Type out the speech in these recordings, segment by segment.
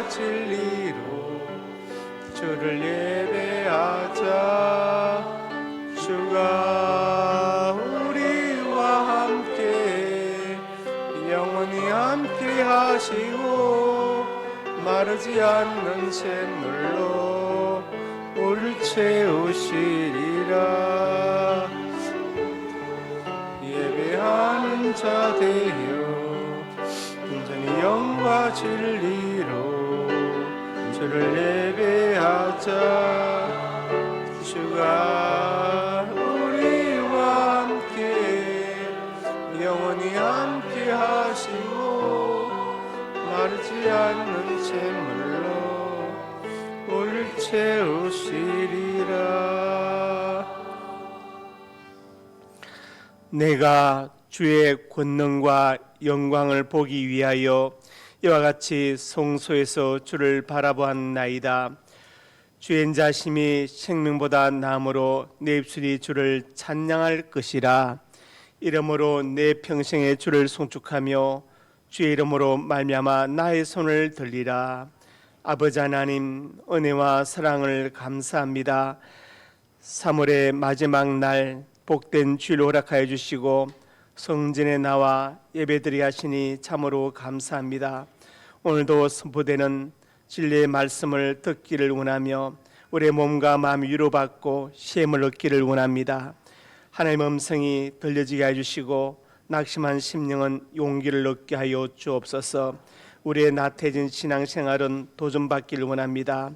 진리로 주를 예배하자. 주가 우리와 함께 영원히 함께 하시고 마르지 않는 샘물로 우리를 채우시리라. 예배하는 자 되어 온전히 영과 진리로 주를 예배하자. 주가 우리와 함께 영원히 함께 하시고 마르지 않는 샘물로 우리를 채우시리라. 내가 주의 권능과 영광을 보기 위하여 이와 같이 성소에서 주를 바라보았나이다. 주의 자심이 생명보다 나음으로 내 입술이 주를 찬양할 것이라. 이러므로 내 평생에 주를 송축하며 주의 이름으로 말미암아 나의 손을 들리라. 아버지 하나님, 은혜와 사랑을 감사합니다. 3월의 마지막 날 복된 주일을 허락하여 주시고 성전에 나와 예배드리게 하시니 참으로 감사합니다. 오늘도 선포되는 진리의 말씀을 듣기를 원하며 우리의 몸과 마음이 위로받고 시험을 얻기를 원합니다. 하나님의 음성이 들려지게 해주시고 낙심한 심령은 용기를 얻게 하여 주옵소서. 우리의 나태해진 신앙생활은 도전받기를 원합니다.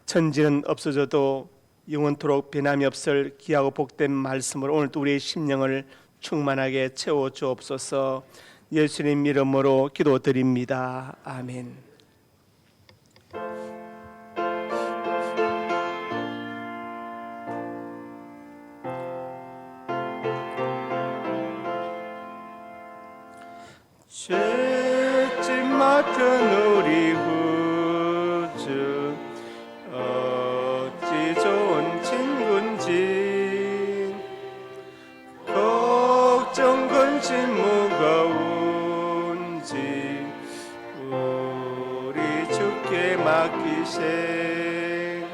천지는 없어져도 영원토록 변함이 없을 귀하고 복된 말씀으로 오늘도 우리의 심령을 충만하게 채워 주옵소서. 예수님 이름으로 기도드립니다. 아멘. 죄짐 맡은 우리 구주 어찌 좋은 친구인지 걱정 근심 무거운지 우리 주께 맡기세.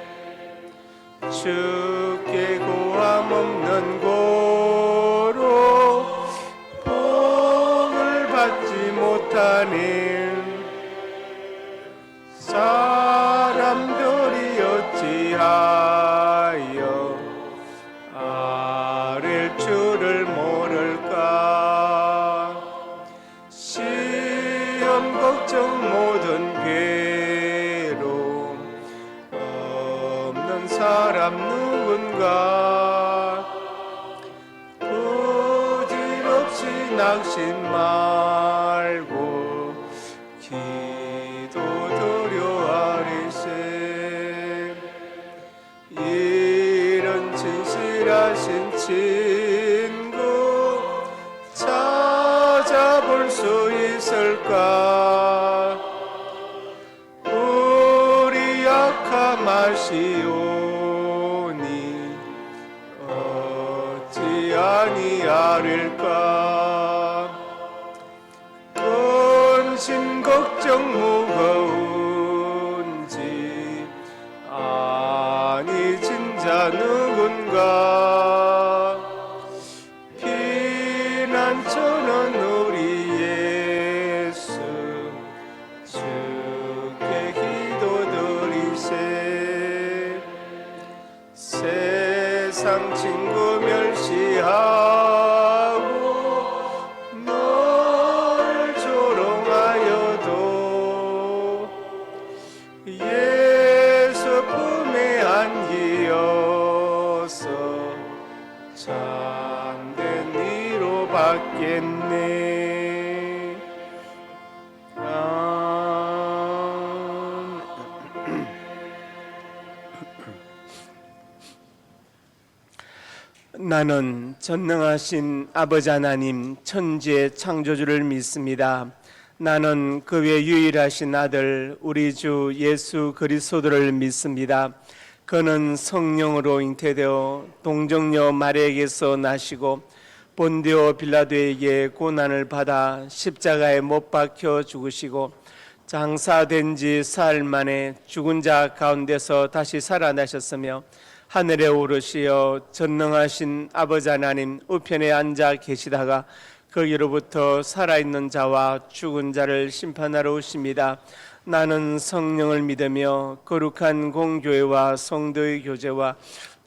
주께 고함 없는 고로 복을 받지 못하는 사람들이 어찌하여 아랠 줄을 모를까. 시험 걱정 모든 괴로움 없는 사람 누군가. 부질없이 낙심 말고 기도드려 아리세. 이런 진실하신 친구 찾아볼 수 있을까. 우리 약함 아시오니 어찌 아니하릴까. 근심 걱정 무거운지 아니 진짜 누군가. 피난처는 우리 예수 주께 기도드리세. 세상 친구 멸시하고 널 조롱하여도 예수 품에 안기어서 참된 위로 받겠네. 나는 전능하신 아버지 하나님 천지의 창조주를 믿습니다. 나는 그 외 유일하신 아들 우리 주 예수 그리스도를 믿습니다. 그는 성령으로 잉태되어 동정녀 마리아에게서 나시고 본디오 빌라도에게 고난을 받아 십자가에 못 박혀 죽으시고 장사된 지 사흘 만에 죽은 자 가운데서 다시 살아나셨으며 하늘에 오르시어 전능하신 아버지 하나님 우편에 앉아 계시다가 거기로부터 살아있는 자와 죽은 자를 심판하러 오십니다. 나는 성령을 믿으며 거룩한 공교회와 성도의 교제와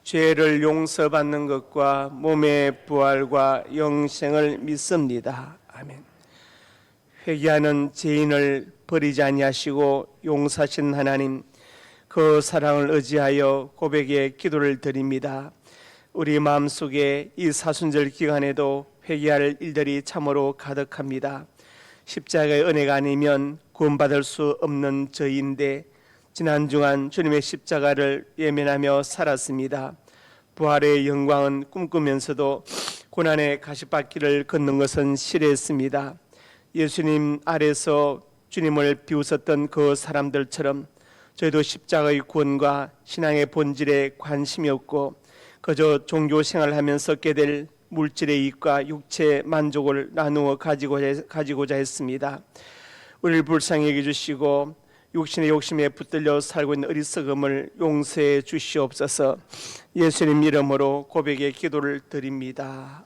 죄를 용서받는 것과 몸의 부활과 영생을 믿습니다. 아멘. 회개하는 죄인을 버리지 아니하시고 용서하신 하나님, 그 사랑을 의지하여 고백의 기도를 드립니다. 우리 마음속에 이 사순절 기간에도 회개할 일들이 참으로 가득합니다. 십자가의 은혜가 아니면 구원받을 수 없는 저희인데 지난 주간 주님의 십자가를 예면하며 살았습니다. 부활의 영광은 꿈꾸면서도 고난의 가시밭길을 걷는 것은 싫어했습니다. 예수님 아래서 주님을 비웃었던 그 사람들처럼 저희도 십자가의 구원과 신앙의 본질에 관심이 없고 그저 종교 생활을 하면서 얻게 될 물질의 이익과 육체의 만족을 나누어 가지고자 했습니다. 우리를 불쌍히 여겨주시고 육신의 욕심에 붙들려 살고 있는 어리석음을 용서해 주시옵소서. 예수님 이름으로 고백의 기도를 드립니다.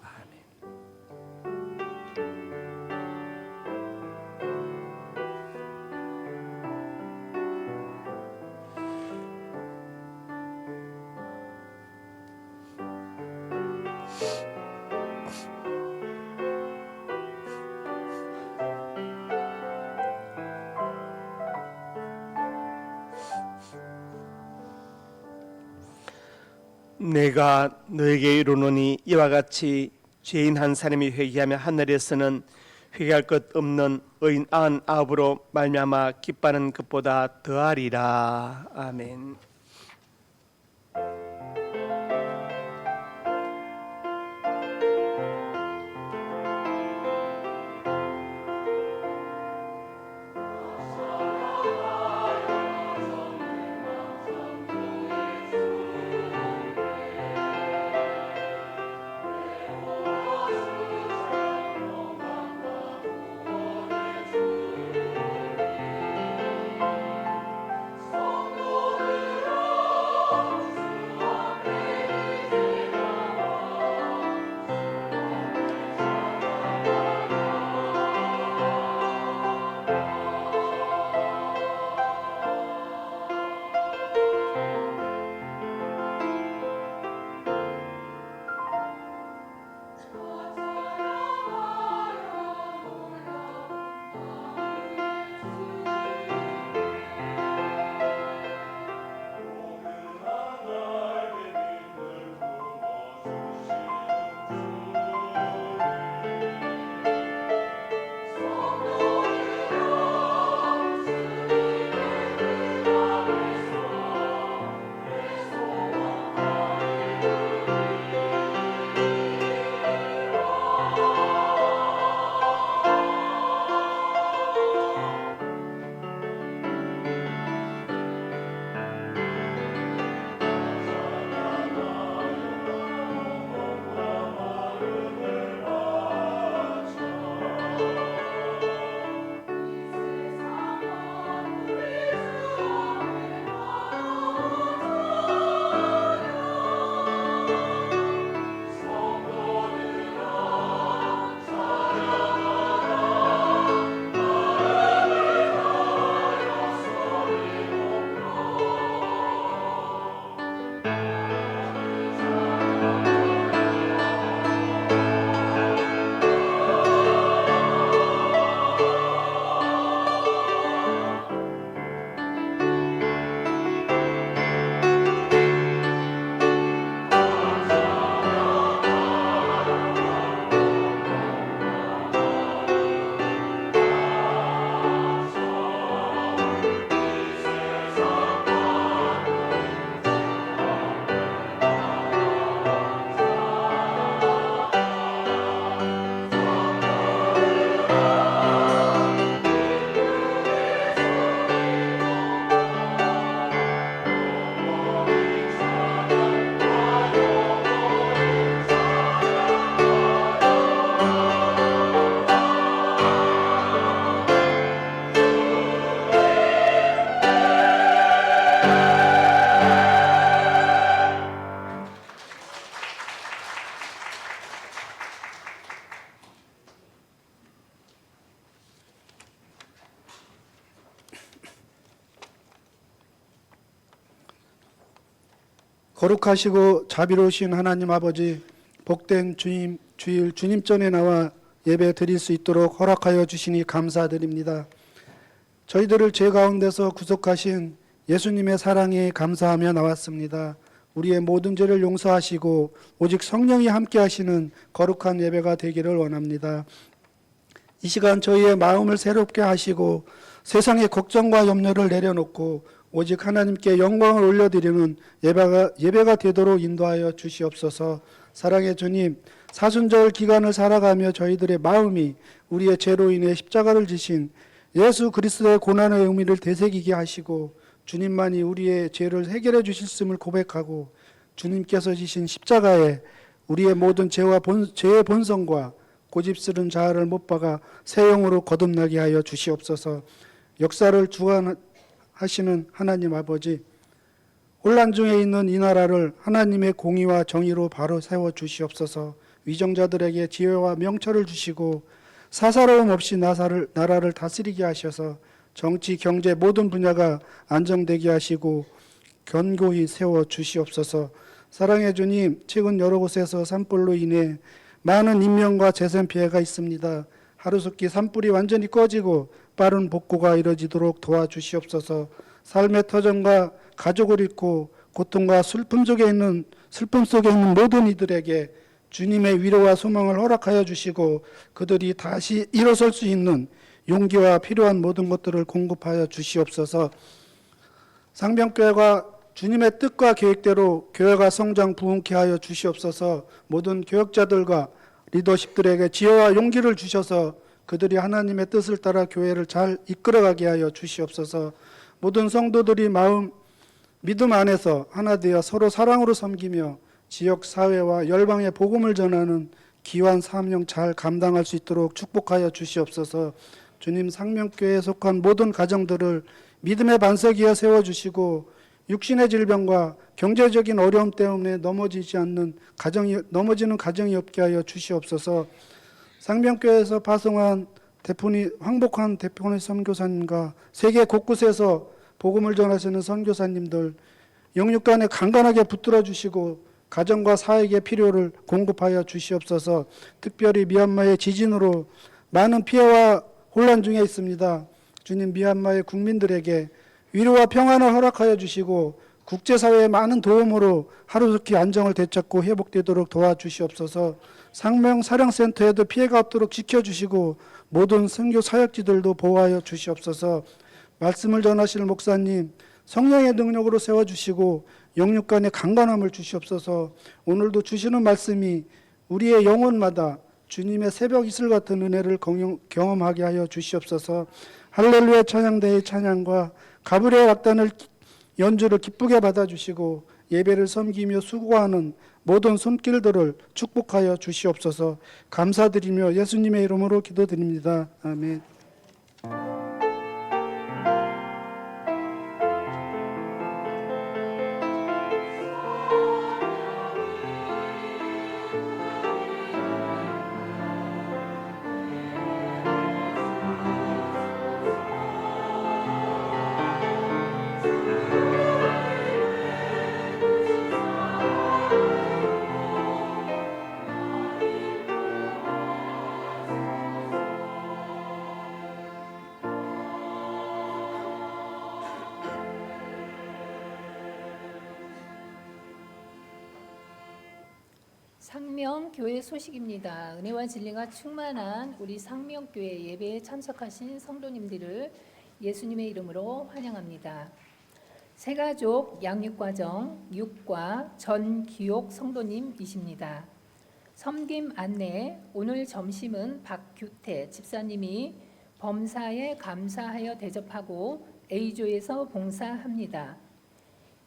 내가 너에게 이르노니 이와 같이 죄인 한 사람이 회개하며 하늘에서는 회개할 것 없는 의인 99으로 말미암아 기뻐하는 것보다 더하리라. 아멘. 거룩하시고 자비로우신 하나님 아버지, 복된 주일 주님 전에 나와 예배 드릴 수 있도록 허락하여 주시니 감사드립니다. 저희들을 죄 가운데서 구속하신 예수님의 사랑에 감사하며 나왔습니다. 우리의 모든 죄를 용서하시고 오직 성령이 함께 하시는 거룩한 예배가 되기를 원합니다. 이 시간 저희의 마음을 새롭게 하시고 세상의 걱정과 염려를 내려놓고 오직 하나님께 영광을 올려드리는 예배가 되도록 인도하여 주시옵소서. 사랑의 주님, 사순절 기간을 살아가며 저희들의 마음이 우리의 죄로 인해 십자가를 지신 예수 그리스도의 고난의 의미를 되새기게 하시고 주님만이 우리의 죄를 해결해 주셨음을 고백하고 주님께서 지신 십자가에 우리의 모든 죄의 본성과 고집스른 자아를 못 박아 새 영으로 거듭나게 하여 주시옵소서. 역사를 주관하시는 하나님 아버지, 혼란 중에 있는 이 나라를 하나님의 공의와 정의로 바로 세워 주시옵소서. 위정자들에게 지혜와 명철을 주시고 사사로움 없이 나라를 다스리게 하셔서 정치, 경제 모든 분야가 안정되게 하시고 견고히 세워 주시옵소서. 사랑의 주님, 최근 여러 곳에서 산불로 인해 많은 인명과 재산 피해가 있습니다. 하루속히 산불이 완전히 꺼지고 빠른 복구가 이루어지도록 도와주시옵소서. 삶의 터전과 가족을 잃고 고통과 슬픔 속에 있는 모든 이들에게 주님의 위로와 소망을 허락하여 주시고 그들이 다시 일어설 수 있는 용기와 필요한 모든 것들을 공급하여 주시옵소서. 상병교회가 주님의 뜻과 계획대로 교회가 성장 부흥케 하여 주시옵소서. 모든 교역자들과 리더십들에게 지혜와 용기를 주셔서 그들이 하나님의 뜻을 따라 교회를 잘 이끌어가게 하여 주시옵소서. 모든 성도들이 믿음 안에서 하나 되어 서로 사랑으로 섬기며 지역 사회와 열방의 복음을 전하는 귀한 사명 잘 감당할 수 있도록 축복하여 주시옵소서. 주님, 상명교회에 속한 모든 가정들을 믿음의 반석 위에 세워주시고 육신의 질병과 경제적인 어려움 때문에 넘어지는 가정이 없게 하여 주시옵소서. 상명교회에서 파송한 황복한 대표의 선교사님과 세계 곳곳에서 복음을 전하시는 선교사님들 영육간에 강건하게 붙들어 주시고 가정과 사회의 필요를 공급하여 주시옵소서. 특별히 미얀마의 지진으로 많은 피해와 혼란 중에 있습니다. 주님, 미얀마의 국민들에게 위로와 평안을 허락하여 주시고 국제사회의 많은 도움으로 하루속히 안정을 되찾고 회복되도록 도와주시옵소서. 상명사령센터에도 피해가 없도록 지켜주시고 모든 선교 사역지들도 보호하여 주시옵소서. 말씀을 전하실 목사님 성령의 능력으로 세워주시고 영육간의 강건함을 주시옵소서. 오늘도 주시는 말씀이 우리의 영혼마다 주님의 새벽 이슬 같은 은혜를 경험하게 하여 주시옵소서. 할렐루야 찬양대의 찬양과 가브리엘 악단을 연주를 기쁘게 받아주시고 예배를 섬기며 수고하는 모든 손길들을 축복하여 주시옵소서. 감사드리며 예수님의 이름으로 기도드립니다. 아멘. 상명교회 소식입니다. 은혜와 진리가 충만한 우리 상명교회 예배에 참석하신 성도님들을 예수님의 이름으로 환영합니다. 새가족 양육과정 6과 전기옥 성도님이십니다. 섬김 안내, 오늘 점심은 박규태 집사님이 범사에 감사하여 대접하고 A조에서 봉사합니다.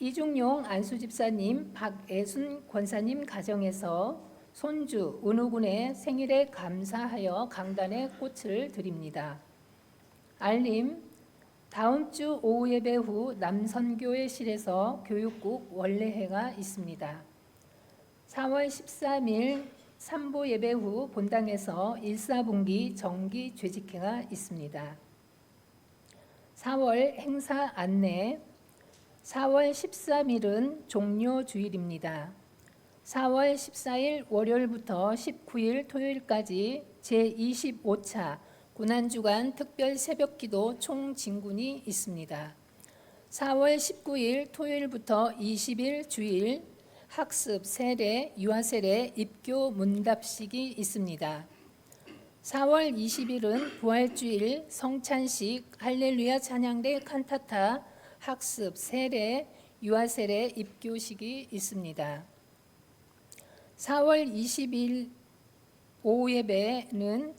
이중용 안수 집사님, 박애순 권사님 가정에서 손주 은우군의 생일에 감사하여 강단에 꽃을 드립니다. 알림, 다음 주 오후 예배 후 남선교회실에서 교육국 원래회가 있습니다. 4월 13일 3부 예배 후 본당에서 1사분기 정기 죄직회가 있습니다. 4월 행사 안내, 4월 13일은 종료주일입니다. 4월 14일 월요일부터 19일 토요일까지 제25차 고난주간 특별 새벽기도 총진군이 있습니다. 4월 19일 토요일부터 20일 주일 학습 세례, 유아세례, 입교 문답식이 있습니다. 4월 20일은 부활주일 성찬식, 할렐루야 찬양대 칸타타, 학습 세례, 유아세례, 입교식이 있습니다. 4월 20일 오후 예배는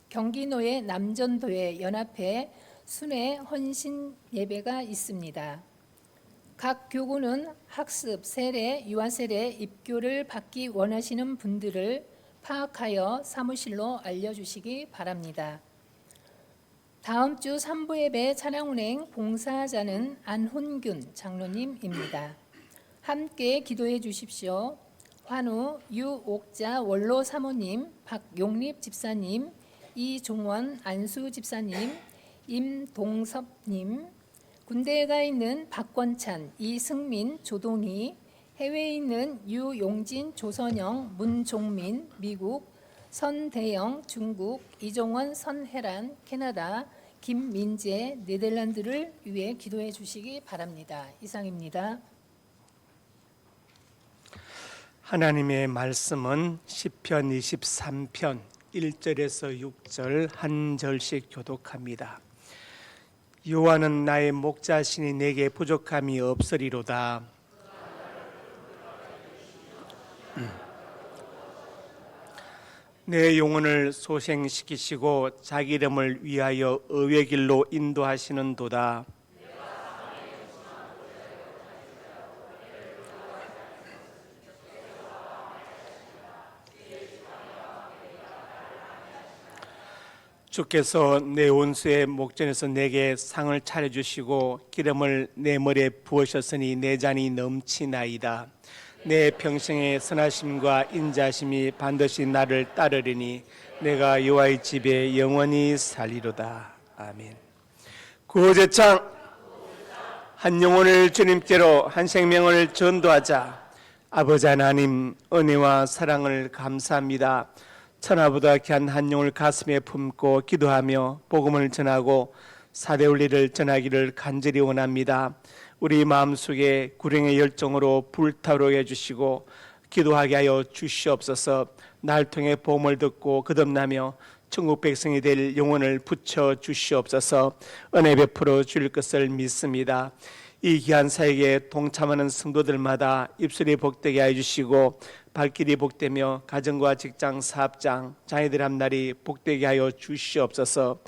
경기노예 남전도회 연합회 순회 헌신 예배가 있습니다. 각 교구는 학습, 세례, 유아세례, 입교를 받기 원하시는 분들을 파악하여 사무실로 알려주시기 바랍니다. 다음 주 3부 예배 찬양운행 봉사자는 안훈균 장로님입니다. 함께 기도해 주십시오. 환우, 유옥자 원로 사모님, 박용립 집사님, 이종원 안수 집사님, 임동섭님, 군대에 가 있는 박권찬, 이승민, 조동희, 해외에 있는 유용진, 조선영, 문종민, 미국, 선대영, 중국, 이종원, 선혜란, 캐나다, 김민재, 네덜란드를 위해 기도해 주시기 바랍니다. 이상입니다. 하나님의 말씀은 시편 23편 1절에서 6절 한 절씩 교독합니다. 여호와는 나의 목자시니 내게 부족함이 없으리로다. 내 영혼을 소생시키시고 자기 이름을 위하여 의의 길로 인도하시는도다. 주께서 내 원수의 목전에서 내게 상을 차려주시고 기름을 내 머리에 부으셨으니 내 잔이 넘치나이다. 내 평생의 선하심과 인자심이 반드시 나를 따르리니 내가 여호와의 집에 영원히 살리로다. 아멘. 구제창 한 영혼을 주님께로 한 생명을 전도하자. 아버지 하나님 은혜와 사랑을 감사합니다. 천하보다 귀한 한 영혼을 가슴에 품고 기도하며 복음을 전하고 사대올리를 전하기를 간절히 원합니다. 우리 마음속에 구령의 열정으로 불타오르게 해주시고 기도하게 하여 주시옵소서. 날 통해 복음을 듣고 거듭나며 천국 백성이 될 영혼을 붙여 주시옵소서. 은혜 베풀어 주실 것을 믿습니다. 이 귀한 사역에 동참하는 성도들마다 입술이 복되게 해주시고 발길이 복되며 가정과 직장, 사업장, 자녀들 앞날이 복되게 하여 주시옵소서.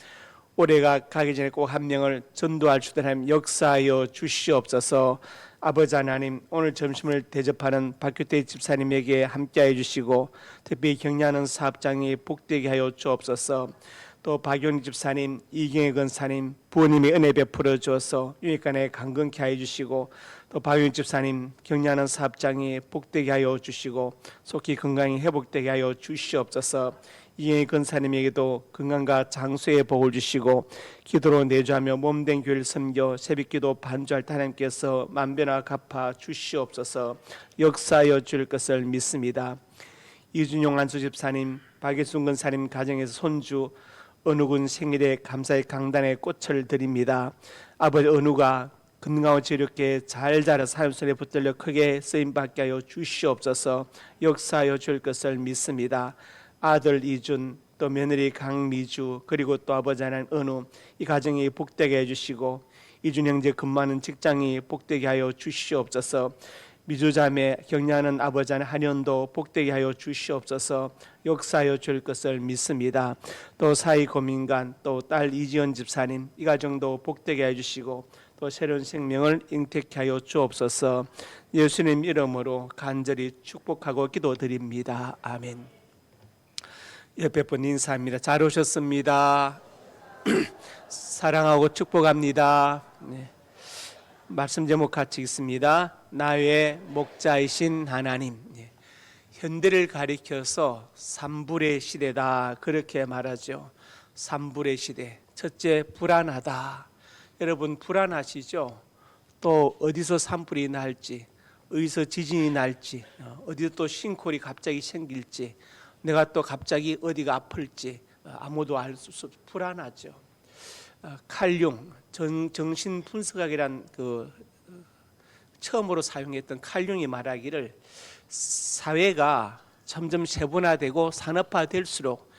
올해가 가기 전에 꼭 한 명을 전도할 수 있도록 하나님 역사하여 주시옵소서. 아버지 하나님 오늘 점심을 대접하는 박규태 집사님에게 함께해 주시고 특별히 격려하는 사업장이 복되게 하여 주옵소서. 또 박용희 집사님, 이경혜 권사님, 부모님이 은혜 베풀어 주어서 유익간에 강건케 하여 주시고 또 박용희 집사님 격려하는 사업장이 복되게 하여 주시고 속히 건강이 회복되게 하여 주시옵소서. 이경희 권사님에게도 건강과 장수의 복을 주시고 기도로 내주하며 몸된 교회를 섬겨 새벽기도 반주할 때 하나님께서 만변화 갚아 주시옵소서. 역사하여 줄 것을 믿습니다. 이준용 안수 집사님, 박예순 권사님 가정에서 손주 은우군 생일에 감사의 강단에 꽃을 드립니다. 아버지 은우가 건강하고 지혜롭게 잘 자라 사람손에 붙들려 크게 쓰임받게 하여 주시옵소서. 역사하여 줄 것을 믿습니다. 아들 이준 또 며느리 강미주 그리고 또 아버지 하나님 은우 이 가정이 복되게 해주시고 이준 형제 근무하는 직장이 복되게 하여 주시옵소서. 미주자매 격려하는 아버지 하나님 한연도 복되게 하여 주시옵소서. 역사하여 줄 것을 믿습니다. 또 사이 고민관 또 딸 이지연 집사님 이 가정도 복되게 해주시고 또 새로운 생명을 잉태케 하여 주옵소서. 예수님 이름으로 간절히 축복하고 기도드립니다. 아멘. 옆에 분 인사합니다. 잘 오셨습니다. 사랑하고 축복합니다. 네. 말씀 제목 같이 읽습니다. 나의 목자이신 하나님. 네. 현대를 가리켜서 산불의 시대다 그렇게 말하죠. 산불의 시대. 첫째 불안하다. 여러분 불안하시죠? 또 어디서 산불이 날지, 어디서 지진이 날지, 어디서 또 싱크홀이 갑자기 생길지, 내가 또 갑자기 어디가 아플지 아무도 알 수 없어 불안하죠. 칼륨, 정신 분석학이란 그 처음으로 사용했던 칼륨이 말하기를 사회가 점점 세분화되고 산업화될수록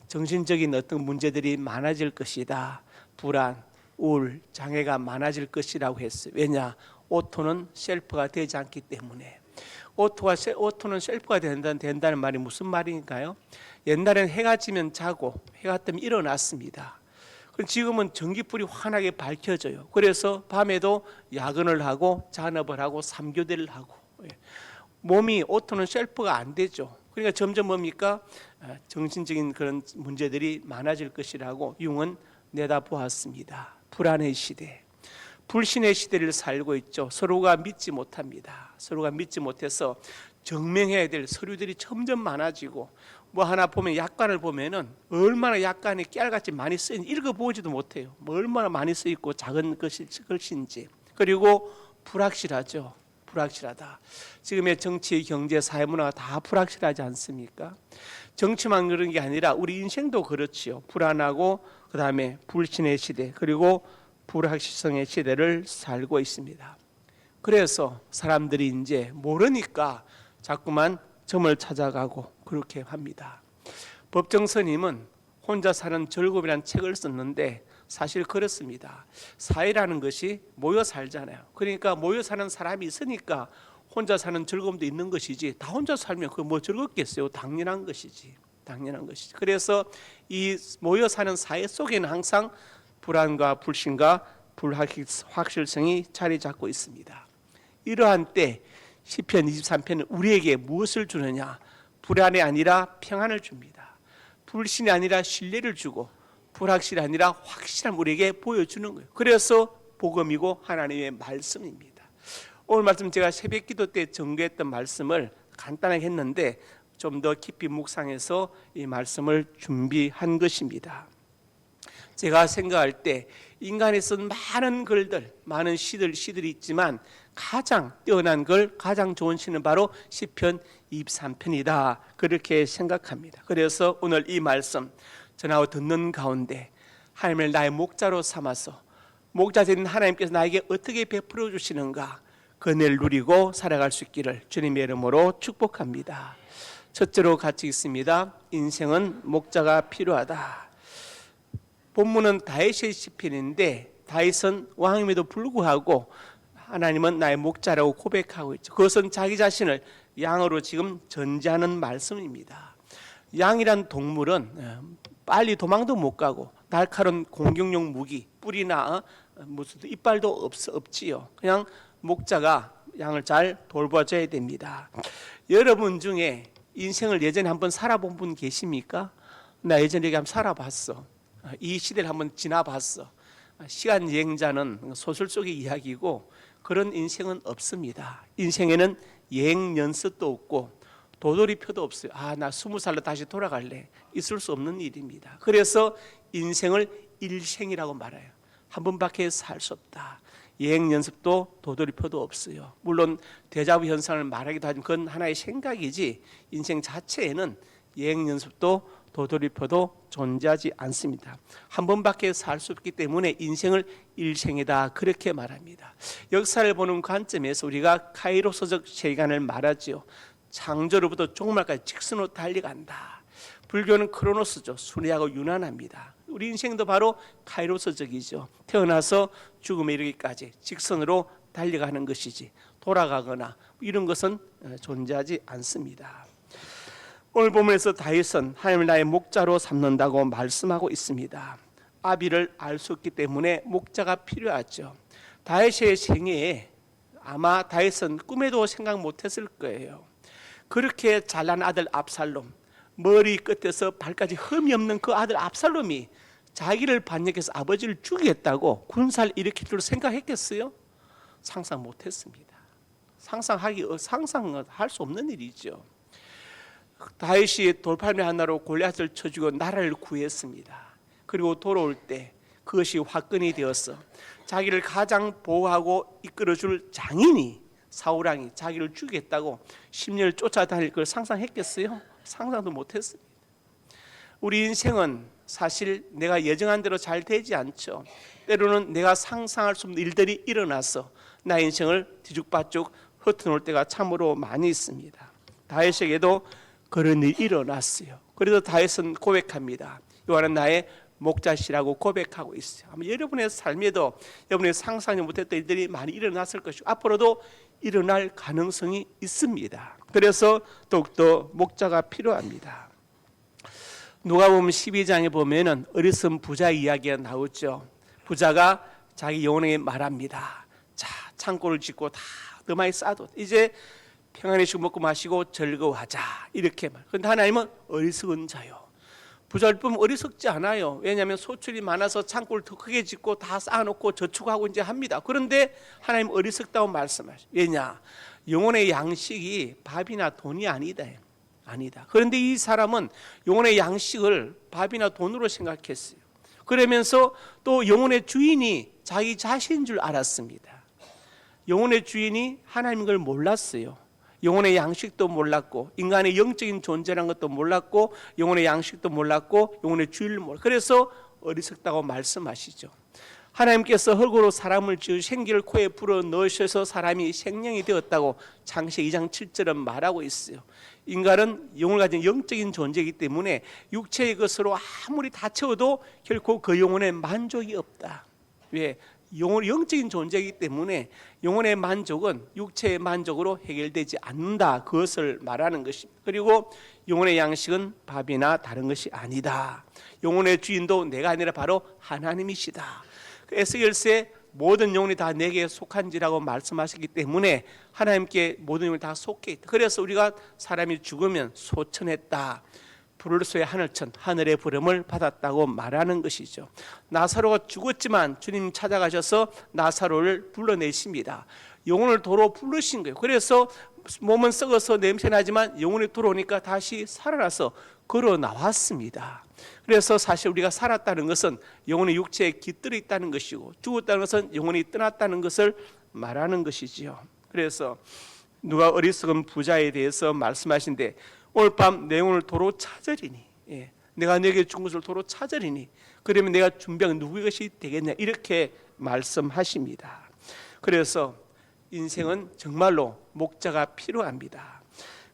정신적인 어떤 문제들이 많아질 것이다. 불안, 우울, 장애가 많아질 것이라고 했어요. 왜냐? 오토는 셀프가 되지 않기 때문에. 오토는 셀프가 된다는 말이 무슨 말인가요? 옛날엔 해가 지면 자고 해가 뜨면 일어났습니다. 지금은 전기불이 환하게 밝혀져요. 그래서 밤에도 야근을 하고 잔업을 하고 3교대를 하고 몸이 오토는 셀프가 안 되죠. 그러니까 점점 뭡니까? 정신적인 그런 문제들이 많아질 것이라고 융은 내다보았습니다. 불안의 시대, 불신의 시대를 살고 있죠. 서로가 믿지 못합니다. 서로가 믿지 못해서 증명해야 될 서류들이 점점 많아지고 뭐 하나 보면 약관을 보면은 얼마나 약관이 깨알같이 많이 쓰인 읽어보지도 못해요. 뭐 얼마나 많이 쓰 있고 작은 것인지. 그리고 불확실하죠. 불확실하다. 지금의 정치, 경제, 사회 문화가 다 불확실하지 않습니까? 정치만 그런 게 아니라 우리 인생도 그렇지요. 불안하고 그다음에 불신의 시대 그리고 불확실성의 시대를 살고 있습니다. 그래서 사람들이 이제 모르니까 자꾸만 점을 찾아가고 그렇게 합니다. 법정스님은 혼자 사는 즐거움이라는 책을 썼는데 사실 그렇습니다. 사회라는 것이 모여 살잖아요. 그러니까 모여 사는 사람이 있으니까 혼자 사는 즐거움도 있는 것이지 다 혼자 살면 그 뭐 즐겁겠어요. 당연한 것이지. 당연한 것이지. 그래서 이 모여 사는 사회 속에는 항상 불안과 불신과 불확실성이 자리 잡고 있습니다. 이러한 때 시편 23편은 우리에게 무엇을 주느냐? 불안이 아니라 평안을 줍니다. 불신이 아니라 신뢰를 주고 불확실이 아니라 확실한 우리에게 보여주는 거예요. 그래서 복음이고 하나님의 말씀입니다. 오늘 말씀 제가 새벽 기도 때 전개했던 말씀을 간단하게 했는데 좀 더 깊이 묵상해서 이 말씀을 준비한 것입니다. 제가 생각할 때 인간이 쓴 많은 글들, 많은 시들이 있지만 가장 뛰어난 글, 가장 좋은 시는 바로 시편 23편이다. 그렇게 생각합니다. 그래서 오늘 이 말씀 전하고 듣는 가운데 하나님을 나의 목자로 삼아서 목자된 하나님께서 나에게 어떻게 베풀어 주시는가 그 은혜를 누리고 살아갈 수 있기를 주님의 이름으로 축복합니다. 첫째로 같이 읽습니다. 인생은 목자가 필요하다. 본문은 다윗의 시편인데 다윗은 왕임에도 불구하고 하나님은 나의 목자라고 고백하고 있죠. 그것은 자기 자신을 양으로 지금 전제하는 말씀입니다. 양이란 동물은 빨리 도망도 못 가고 날카로운 공격용 무기, 뿔이나 무슨 이빨도 없지요. 그냥 목자가 양을 잘 돌봐줘야 됩니다. 여러분 중에 인생을 예전에 한번 살아본 분 계십니까? 나 예전에 한번 살아봤어. 이 시대를 한번 지나봤어. 시간 여행자는 소설 속의 이야기고 그런 인생은 없습니다. 인생에는 여행 연습도 없고 도돌이표도 없어요. 나 20살로 다시 돌아갈래. 있을 수 없는 일입니다. 그래서 인생을 일생이라고 말해요. 한 번밖에 살 수 없다. 여행 연습도 도돌이표도 없어요. 물론 데자부 현상을 말하기도 하지만 그건 하나의 생각이지 인생 자체에는 여행 연습도 도돌이표도 존재하지 않습니다. 한 번밖에 살 수 없기 때문에 인생을 일생이다 그렇게 말합니다. 역사를 보는 관점에서 우리가 카이로스적 시간을 말하지요. 창조로부터 종말까지 직선으로 달려간다. 불교는 크로노스죠. 순회하고 유난합니다. 우리 인생도 바로 카이로스적이죠. 태어나서 죽음에 이르기까지 직선으로 달려가는 것이지 돌아가거나 이런 것은 존재하지 않습니다. 오늘 본문에서 다윗은 하나님을 나의 목자로 삼는다고 말씀하고 있습니다. 아비를 알 수 없기 때문에 목자가 필요하죠. 다윗의 생애에 아마 다윗은 꿈에도 생각 못했을 거예요. 그렇게 잘난 아들 압살롬, 머리 끝에서 발까지 흠이 없는 그 아들 압살롬이 자기를 반역해서 아버지를 죽이겠다고 군사를 일으킬 줄 생각했겠어요? 상상 못했습니다. 상상할 수 없는 일이죠. 다윗이 돌팔매 하나로 골리앗을 쳐주고 나라를 구했습니다. 그리고 돌아올 때 그것이 화근이 되었어. 자기를 가장 보호하고 이끌어줄 장인이 사울왕이 자기를 죽이겠다고 10년을 쫓아다닐 걸 상상했겠어요? 상상도 못했습니다. 우리 인생은 사실 내가 예정한 대로 잘 되지 않죠. 때로는 내가 상상할 수 없는 일들이 일어나서 나의 인생을 뒤죽박죽 흩어놓을 때가 참으로 많이 있습니다. 다윗에게도 그런 일이 일어났어요. 그래도 다윗은 고백합니다. 여호와는 나의 목자시라고 고백하고 있어요. 아마 여러분의 삶에도 여러분의 상상이 못했던 일들이 많이 일어났을 것이고 앞으로도 일어날 가능성이 있습니다. 그래서 더욱더 목자가 필요합니다. 누가복음 12장에 보면은 어리석은 부자 이야기가 나오죠. 부자가 자기 영혼에게 말합니다. 자, 창고를 짓고 다 더 많이 쌓아도 이제 평안히 쉬고 먹고 마시고 즐거워하자 이렇게 말. 그런데 하나님은 어리석은 자요. 부자를 보면 어리석지 않아요. 왜냐하면 소출이 많아서 창고를 더 크게 짓고 다 쌓아놓고 저축하고 이제 합니다. 그런데 하나님 어리석다고 말씀하셔요. 왜냐? 영혼의 양식이 밥이나 돈이 아니다. 그런데 이 사람은 영혼의 양식을 밥이나 돈으로 생각했어요. 그러면서 또 영혼의 주인이 자기 자신인 줄 알았습니다. 영혼의 주인이 하나님인 걸 몰랐어요. 영혼의 양식도 몰랐고 인간의 영적인 존재라는 것도 몰랐고 영혼의 양식도 몰랐고 영혼의 주인을 몰랐고 그래서 어리석다고 말씀하시죠. 하나님께서 흙으로 사람을 지으 생기를 코에 불어 넣으셔서 사람이 생명이 되었다고 창세기 2장 7절은 말하고 있어요. 인간은 영을 가진 영적인 존재이기 때문에 육체의 것으로 아무리 다 채워도 결코 그 영혼에 만족이 없다. 왜? 영적인 존재이기 때문에 영혼의 만족은 육체의 만족으로 해결되지 않는다. 그것을 말하는 것입니다. 그리고 영혼의 양식은 밥이나 다른 것이 아니다. 영혼의 주인도 내가 아니라 바로 하나님이시다. 에스겔서에 모든 영혼이 다 내게 속한지라고 말씀하셨기 때문에 하나님께 모든 영혼이 다 속해 있다. 그래서 우리가 사람이 죽으면 소천했다. 불을소의 하늘천, 하늘의 부름을 받았다고 말하는 것이죠. 나사로가 죽었지만 주님 찾아가셔서 나사로를 불러내십니다. 영혼을 도로 부르신 거예요. 그래서 몸은 썩어서 냄새나지만 영혼이 돌아오니까 다시 살아나서 걸어 나왔습니다. 그래서 사실 우리가 살았다는 것은 영혼의 육체에 깃들어 있다는 것이고 죽었다는 것은 영혼이 떠났다는 것을 말하는 것이지요. 그래서 누가 어리석은 부자에 대해서 말씀하신데 오늘 밤 내 영혼을 도로 찾으리니 내가 내게 준 것을 도로 찾으리니 그러면 내가 준비한 누구의 것이 되겠냐 이렇게 말씀하십니다. 그래서 인생은 정말로 목자가 필요합니다.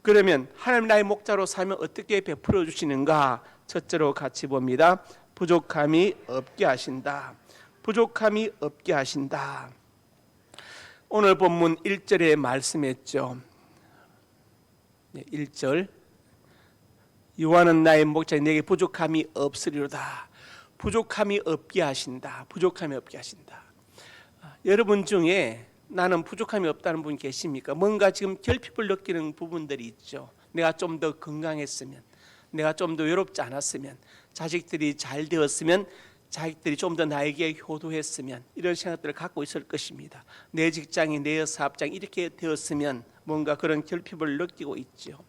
그러면 하나님 나의 목자로 살면 어떻게 베풀어 주시는가? 첫째로 같이 봅니다. 부족함이 없게 하신다. 부족함이 없게 하신다. 오늘 본문 1절에 말씀했죠. 1절 여호와는 나의 목자 내게 부족함이 없으리로다. 부족함이 없게 하신다. 부족함이 없게 하신다. 여러분 중에 나는 부족함이 없다는 분 계십니까? 뭔가 지금 결핍을 느끼는 부분들이 있죠. 내가 좀 더 건강했으면, 내가 좀 더 외롭지 않았으면, 자식들이 잘 되었으면, 자식들이 좀 더 나에게 효도했으면 이런 생각들을 갖고 있을 것입니다. 내 직장이 내 사업장이 이렇게 되었으면 뭔가 그런 결핍을 느끼고 있죠.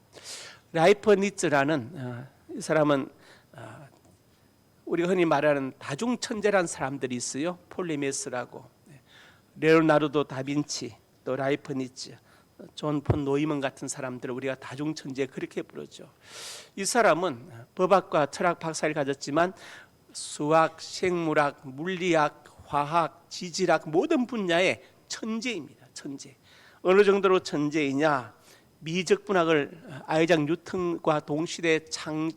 라이프 니츠라는 이 사람은 우리가 흔히 말하는 다중천재라는 사람들이 있어요. 폴리메스라고, 레오나르도 다빈치, 또 라이프 니츠, 존 폰 노이먼 같은 사람들을 우리가 다중천재 그렇게 부르죠. 이 사람은 법학과 철학 박사를 가졌지만 수학, 생물학, 물리학, 화학, 지질학 모든 분야의 천재입니다. 천재. 어느 정도로 천재이냐? 미적분학을 아이작 뉴턴과 동시대에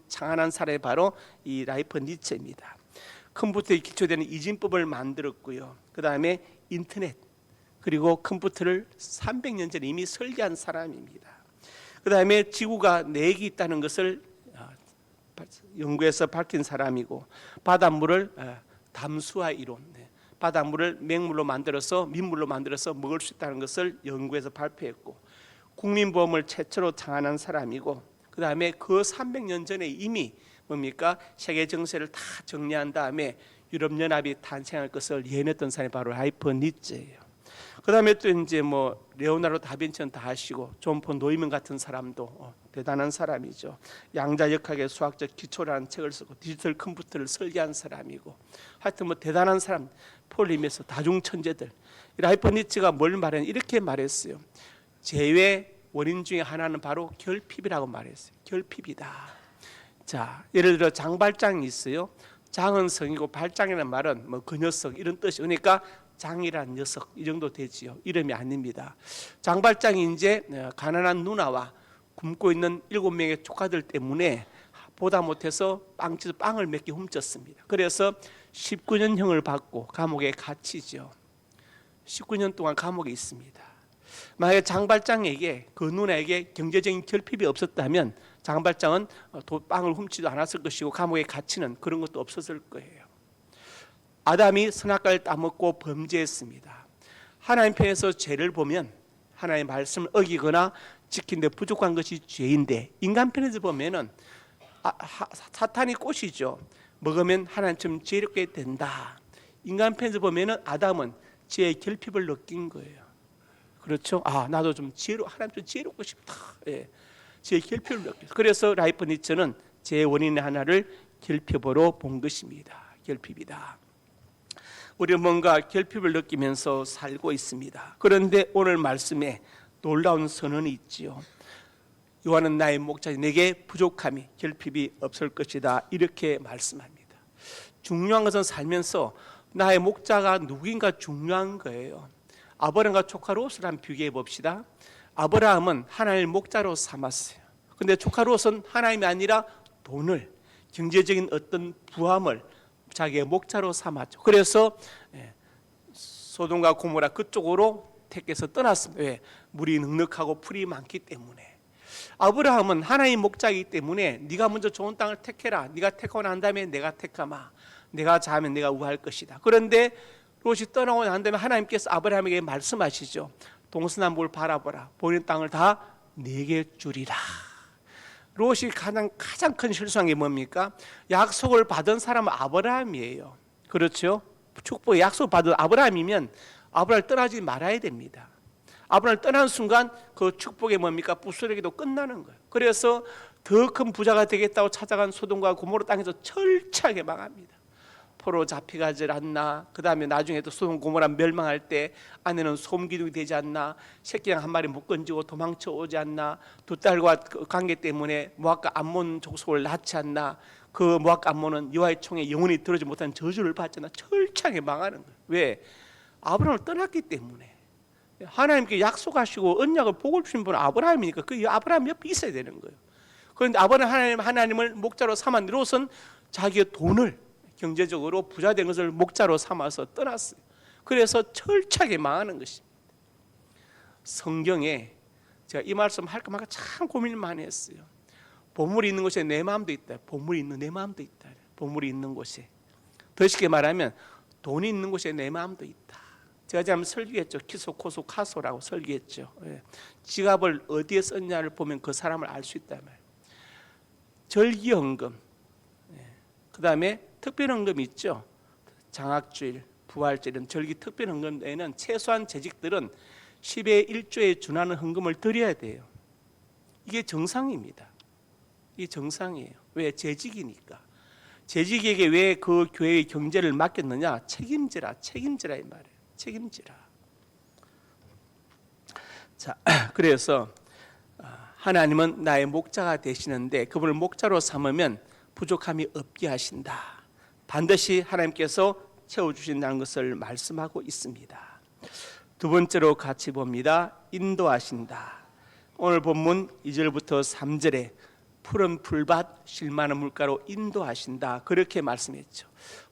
창안한 사람이 바로 이 라이프 니츠입니다. 컴퓨터에 기초되는 이진법을 만들었고요. 그 다음에 인터넷 그리고 컴퓨터를 300년 전에 이미 설계한 사람입니다. 그 다음에 지구가 4개 있다는 것을 연구해서 밝힌 사람이고 바닷물을 담수화 이론, 바닷물을 맹물로 만들어서 민물로 만들어서 먹을 수 있다는 것을 연구해서 발표했고 국민보험을 최초로 창안한 사람이고 그 다음에 그 300년 전에 이미 뭡니까? 세계 정세를 다 정리한 다음에 유럽연합이 탄생할 것을 예언했던 사람이 바로 라이프 니츠예요. 그다음에 또 이제 뭐 레오나르도 다빈치는 다 하시고 존 폰 노이먼 같은 사람도 대단한 사람이죠. 양자역학의 수학적 기초라는 책을 쓰고 디지털 컴퓨터를 설계한 사람이고, 하여튼 뭐 대단한 사람, 폴리메스 다중천재들. 라이프니츠가 뭘 말했냐, 이렇게 말했어요. 재외 원인 중에 하나는 바로 결핍이라고 말했어요. 결핍이다. 자, 예를 들어 장발장이 있어요. 장은 성이고 발장이라는 말은 뭐 그 녀석 이런 뜻이, 그러니까 장이란 녀석 이 정도 되지요. 이름이 아닙니다. 장발장이 이제 가난한 누나와 굶고 있는 7명의 조카들 때문에 보다 못해서 빵을 몇 개 훔쳤습니다. 그래서 19년형을 받고 감옥에 갇히죠. 19년 동안 감옥에 있습니다. 만약에 장발장에게, 그 누나에게 경제적인 결핍이 없었다면 장발장은 빵을 훔치도 않았을 것이고 감옥에 갇히는 그런 것도 없었을 거예요. 아담이 선악과를 따먹고 범죄했습니다. 하나님 편에서 죄를 보면 하나님의 말씀을 어기거나 지킨 데 부족한 것이 죄인데, 인간 편에서 보면은 사탄이 꽃이죠. 먹으면 하나님처럼 지혜롭게 된다. 인간 편에서 보면은 아담은 죄의 결핍을 느낀 거예요. 그렇죠? 나도 좀 하나님 좀 지혜롭고 싶다. 예. 죄의 결핍을 느꼈어요. 그래서 라이프니츠는 죄의 원인의 하나를 결핍으로 본 것입니다. 결핍이다. 우리는 뭔가 결핍을 느끼면서 살고 있습니다. 그런데 오늘 말씀에 놀라운 선언이 있지요. 요한은 나의 목자니 내게 부족함이, 결핍이 없을 것이다, 이렇게 말씀합니다. 중요한 것은 살면서 나의 목자가 누구인가 중요한 거예요. 아브라함과 조카 롯을 한번 비교해 봅시다. 아브라함은 하나님을 목자로 삼았어요. 근데 조카 롯은 하나님이 아니라 돈을, 경제적인 어떤 부함을 자기의 목자로 삼았죠. 그래서 소돔과 고모라 그쪽으로 택해서 떠났습니다. 왜? 물이 넉넉하고 풀이 많기 때문에. 아브라함은 하나님 목자이기 때문에 네가 먼저 좋은 땅을 택해라. 네가 택하고 난 다음에 내가 택하마. 내가 자면 내가 우할 것이다. 그런데 롯이 떠나고 난 다음에 하나님께서 아브라함에게 말씀하시죠. 동서남북을 바라보라. 보이는 땅을 다 내게 주리라. 롯이 가장 큰 실수한 게 뭡니까? 약속을 받은 사람은 아브라함이에요. 그렇죠? 축복의 약속 받은 아브라함이면 아브라함을 떠나지 말아야 됩니다. 아브라함을 떠나는 순간 그 축복이 뭡니까? 부스러기도 끝나는 거예요. 그래서 더 큰 부자가 되겠다고 찾아간 소돔과 고모라 땅에서 철저하게 망합니다. 포로 잡혀가지 않나. 그 다음에 나중에 또 소돔 고모라 멸망할 때 아내는 솜기둥이 되지 않나. 새끼양 한 마리 못 건지고 도망쳐 오지 않나. 두 딸과 그 관계 때문에 모압과 암몬 족속을 낳지 않나. 그 모압과 암몬은 여호와의 총에 영원히 들어오지 못한 저주를 받지 않나. 철저하게 망하는 거예요. 왜? 아브라함을 떠났기 때문에. 하나님께 약속하시고 언약을 복을 주신 분은 아브라함이니까 그 아브라함 옆에 있어야 되는 거예요. 그런데 아브라함은 하나님을 목자로 삼은 롯은 자기의 돈을, 경제적으로 부자 된 것을 목자로 삼아서 떠났어요. 그래서 철저하게 망하는 것입니다. 성경에 제가 이 말씀 할까 말까 참 고민을 많이 했어요. 보물이 있는 곳에 내 마음도 있다. 보물이 있는 내 마음도 있다. 보물이 있는 곳에, 더 쉽게 말하면 돈이 있는 곳에 내 마음도 있다. 제가 지금 설교했죠. 키소, 코소, 카소라고 설교했죠. 지갑을 어디에 썼냐를 보면 그 사람을 알 수 있단 말이에요. 절기헌금, 그 다음에 특별헌금이 있죠. 장학주일, 부활절 이런 절기 특별헌금에는 최소한 재직들은 10의 1조에 준하는 헌금을 드려야 돼요. 이게 정상입니다. 이게 정상이에요. 왜? 재직이니까. 재직에게 왜 그 교회의 경제를 맡겼느냐? 책임지라 이 말이에요. 책임지라. 자, 그래서 하나님은 나의 목자가 되시는데 그분을 목자로 삼으면 부족함이 없게 하신다. 반드시 하나님께서 채워주신다는 것을 말씀하고 있습니다. 두 번째로 같이 봅니다. 인도하신다. 오늘 본문 2절부터 3절에 푸른 풀밭 쉴만한 물가로 인도하신다, 그렇게 말씀했죠.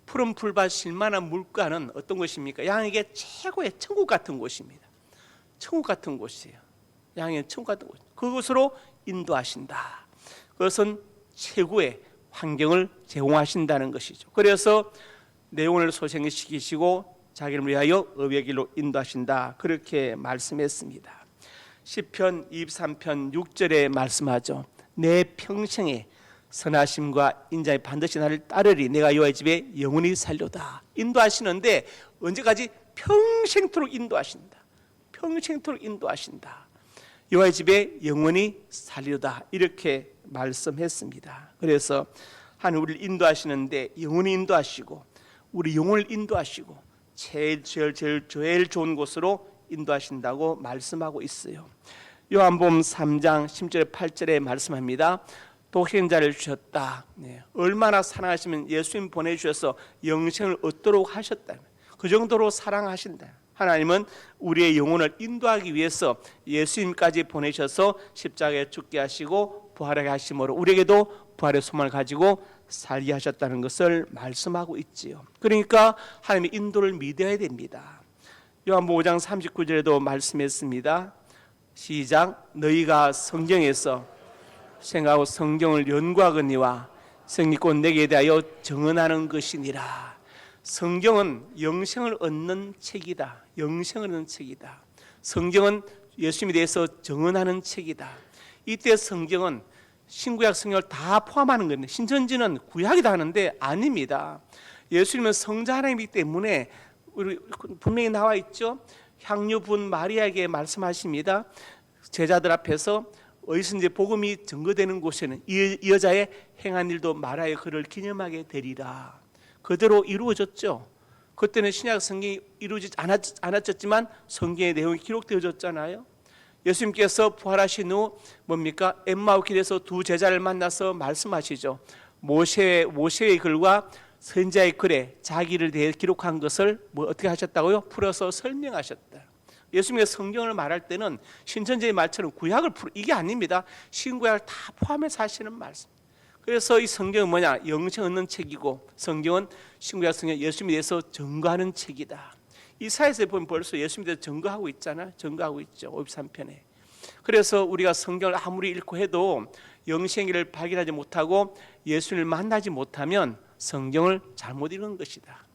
푸른 풀밭 쉴만한 물가는 어떤 곳입니까? 양에게 최고의 천국 같은 곳입니다. 천국 같은 곳이에요. 양의 천국 같은 곳. 그곳으로 인도하신다. 그것은 최고의 환경을 제공하신다는 것이죠. 그래서 내용을 소생시키시고 자기를 위하여 의의 길로 인도하신다, 그렇게 말씀했습니다. 시편 23편 6절에 말씀하죠. 내 평생에 선하심과 인자에 반드시 나를 따르리. 내가 여호와의 집에 영원히 살려다. 인도하시는데 언제까지? 평생토록 인도하신다. 평생토록 인도하신다. 여호와의 집에 영원히 살리로다. 이렇게 말씀했습니다. 그래서 하나님 우리를 인도하시는데 영원히 인도하시고 우리 영혼을 인도하시고 제일 좋은 곳으로 인도하신다고 말씀하고 있어요. 요한복음 3장 10절에 8절에 말씀합니다. 독생자를 주셨다. 얼마나 사랑하시면 예수님 보내주셔서 영생을 얻도록 하셨다. 그 정도로 사랑하신다. 하나님은 우리의 영혼을 인도하기 위해서 예수님까지 보내셔서 십자가에 죽게 하시고 부활하게 하심으로 우리에게도 부활의 소망을 가지고 살게 하셨다는 것을 말씀하고 있지요. 그러니까 하나님의 인도를 믿어야 됩니다. 요한복음 5장 39절에도 말씀했습니다. 시작. 너희가 성경에서 생각하고 성경을 연구하거니와 성이 곧 내게 대하여 증언하는 것이니라. 성경은 영생을 얻는 책이다. 영생을 얻는 책이다. 성경은 예수님에 대해서 증언하는 책이다. 이때 성경은 신구약 성경을 다 포함하는 건데 신천지는 구약이다 하는데 아닙니다. 예수님은 성자 하나님이기 때문에 우리 분명히 나와 있죠. 향유 부은 마리아에게 말씀하십니다. 제자들 앞에서 어디서든지 복음이 증거되는 곳에는 이 여자의 행한 일도 말하여 그를 기념하게 되리라. 그대로 이루어졌죠. 그때는 신약 성경이 이루어지지 않았지만 성경의 내용이 기록되어졌잖아요. 예수님께서 부활하신 후 뭡니까? 엠마오 길에서 두 제자를 만나서 말씀하시죠. 모세의 글과 선지자의 글에 자기를 대해 기록한 것을 어떻게 하셨다고요? 풀어서 설명하셨다. 예수님께서 성경을 말할 때는 신천지의 말처럼 구약을 이게 아닙니다. 신구약을 다 포함해서 하시는 말씀. 그래서 이 성경은 뭐냐? 영생 얻는 책이고 성경은 신구약 성경 예수님에 대해서 증거하는 책이다. 이사야서에 보면 벌써 예수님에 대해서 증거하고 있잖아요. 증거하고 있죠. 53편에. 그래서 우리가 성경을 아무리 읽고 해도 영생을 발견하지 못하고 예수님을 만나지 못하면 성경을 잘못 읽은 것이다.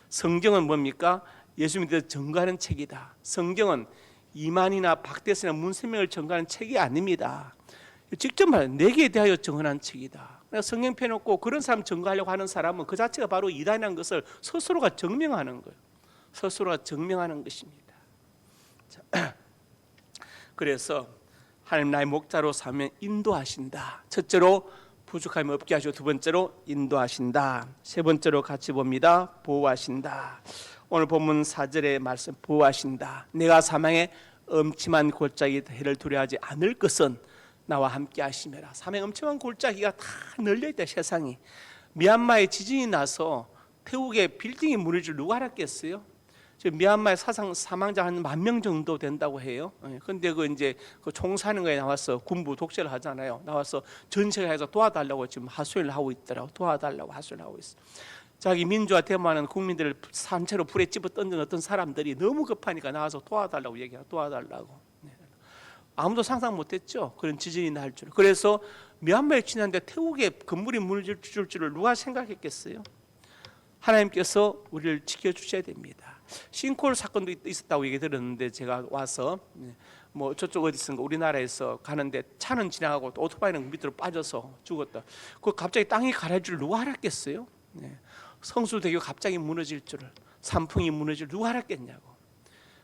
성경은 뭡니까? 예수님에 대해서 증거하는 책이다. 성경은 이만이나 박대스나 문세명을 증거하는 책이 아닙니다. 직접 말해 내게 대하여 증언한 책이다. 성경 펴놓고 그런 사람 증거하려고 하는 사람은 그 자체가 바로 이단이라는 것을 스스로가 증명하는 거예요. 스스로가 증명하는 것입니다. 자, 그래서 하나님 나의 목자로 삼으면 인도하신다. 첫째로 부족함이 없게 하시고 두 번째로 인도하신다. 세 번째로 같이 봅니다. 보호하신다. 오늘 본문 4절의 말씀 보호하신다. 내가 사망의 엄침한 골짜기 해를 두려워하지 않을 것은 나와 함께 하시매라. 사망의 엄침한 골짜기가 다 널려있다. 세상이. 미얀마에 지진이 나서 태국에 빌딩이 무너질 줄 누가 알았겠어요? 지금 미얀마의 사망자 한 10,000명 정도 된다고 해요. 근데 이제 그 총사는 거에 나와서 군부 독재를 하잖아요. 나와서 전세가 해서 도와달라고 지금 하소연을 하고 있더라고. 도와달라고 하소연을 하고 있어. 자기 민주화 데모하는 국민들을 산채로 불에 집어 던진 어떤 사람들이 너무 급하니까 나와서 도와달라고 얘기하고 도와달라고. 아무도 상상 못했죠. 그런 지진이 날 줄. 그래서 미얀마에 지났는데 태국에 건물이 무너질 줄을 누가 생각했겠어요? 하나님께서 우리를 지켜주셔야 됩니다. 싱크홀 사건도 있었다고 얘기 들었는데 제가 와서 뭐 저쪽 어디선가 우리나라에서 가는데 차는 지나가고 또 오토바이는 밑으로 빠져서 죽었다. 그 갑자기 땅이 가라앉을 줄 누가 알았겠어요? 성수대교 갑자기 무너질 줄을, 산풍이 무너질 줄 누가 알았겠냐고.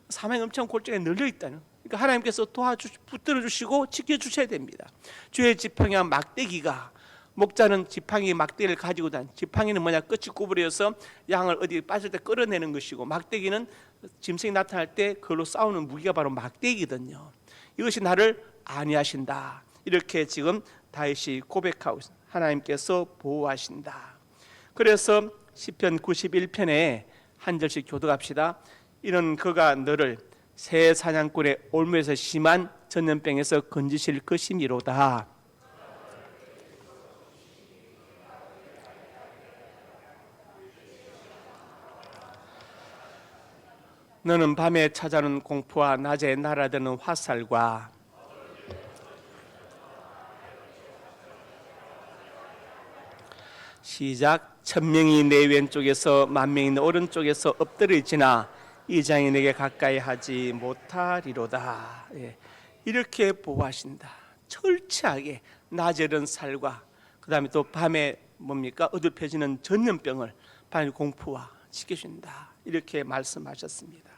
사망의 엄청 골짜기에 널려 있다는. 그러니까 하나님께서 붙들어 주시고 지켜 주셔야 됩니다. 주의 지팡이와 막대기가, 목자는 지팡이 막대기를 가지고 지팡이는 뭐냐? 끝이 구부려서 양을 어디 빠질 때 끌어내는 것이고, 막대기는 짐승이 나타날 때 그걸로 싸우는 무기가 바로 막대기거든요. 이것이 나를 안위하신다. 이렇게 지금 다윗이 고백하고 있습니다. 하나님께서 보호하신다. 그래서 시편 91편에 한 절씩 교독합시다. 이는 그가 너를 새 사냥꾼의 올무에서 심한 전염병에서 건지실 것이미로다. 너는 밤에 찾아오는 공포와 낮에 날아드는 화살과 시작. 1,000명이 내 왼쪽에서 10,000명이 내 오른쪽에서 엎드려지나 이 장이 내게 가까이 하지 못하리로다. 이렇게 보호하신다. 철저하게 낮에는 살과 그 다음에 또 밤에 뭡니까? 어둡해지는 전염병을 밤의 공포와 지켜준다. 이렇게 말씀하셨습니다.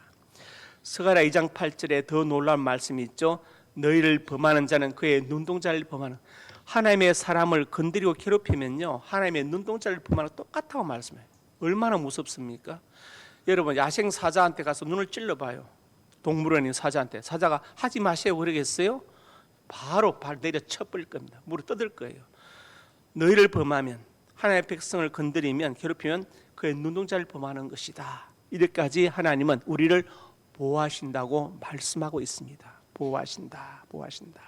스가랴 2장 8절에 더 놀라운 말씀이 있죠. 너희를 범하는 자는 그의 눈동자를 범하는. 하나님의 사람을 건드리고 괴롭히면요, 하나님의 눈동자를 범하는 똑같다고 말씀해요. 얼마나 무섭습니까? 여러분, 야생 사자한테 가서 눈을 찔러봐요. 동물원인 사자한테. 사자가 하지 마세요 그러겠어요? 바로 발 내려 쳐버릴 겁니다. 무릎 뜯을 거예요. 너희를 범하면, 하나님의 백성을 건드리면, 괴롭히면 그의 눈동자를 범하는 것이다. 이렇게까지 하나님은 우리를 보호하신다고 말씀하고 있습니다. 보호하신다, 보호하신다.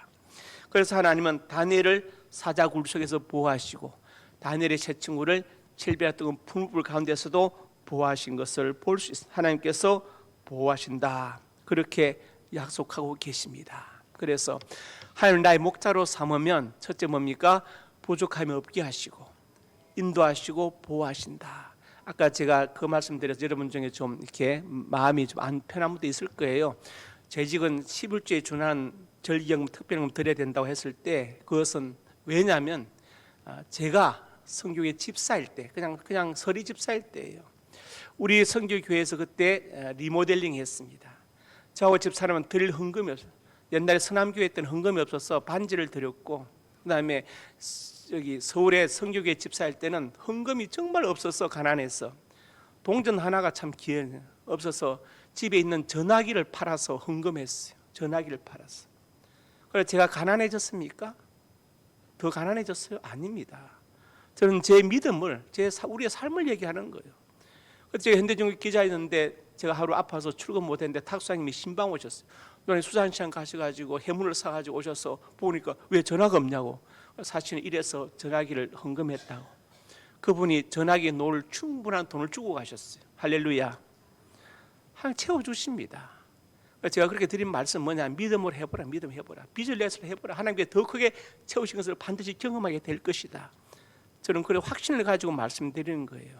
그래서 하나님은 다니엘을 사자 굴 속에서 보호하시고, 다니엘의 세 친구를 칠배와 뜨거운 풀불 가운데서도 보호하신 것을 볼 수 있습니다. 하나님께서 보호하신다, 그렇게 약속하고 계십니다. 그래서 하나님 나의 목자로 삼으면 첫째 뭡니까? 부족함이 없게 하시고, 인도하시고, 보호하신다. 아까 제가 그 말씀드려서 여러분 중에 좀 이렇게 마음이 좀 안 편한 분도 있을 거예요. 재직은 11조에 준한 절기금 특별금 드려야 된다고 했을 때, 그것은 왜냐하면 제가 성교회 집사일 때, 그냥 서리 집사일 때예요. 우리 성교교회에서 그때 리모델링 했습니다. 저하고 집사람은 드릴 헌금이 없어요. 옛날에 서남교회 때는 헌금이 없어서 반지를 드렸고, 그다음에 여기 서울의 성교교회 집사일 때는 헌금이 정말 없어서 가난해서 동전 하나가 참 귀해요. 없어서 집에 있는 전화기를 팔아서 헌금했어요. 전화기를 팔았어. 그래서 제가 가난해졌습니까? 더 가난해졌어요? 아닙니다. 저는 제 믿음을, 우리의 삶을 얘기하는 거예요. 제가 현대중국 기자였는데 제가 하루 아파서 출근 못했는데 탁수장님이 신방 오셨어요. 너네 수산시장 가셔가지고 해물을 사가지고 오셔서 보니까 왜 전화가 없냐고. 사실은 이래서 전화기를 헌금했다고. 그분이 전화기에 놓을 충분한 돈을 주고 가셨어요. 할렐루야. 하나님 채워주십니다. 제가 그렇게 드린 말씀 뭐냐, 믿음으로 해보라, 믿음 해보라, 빚을 내서 해보라. 하나님께 더 크게 채우신 것을 반드시 경험하게 될 것이다. 저는 그런 확신을 가지고 말씀드리는 거예요.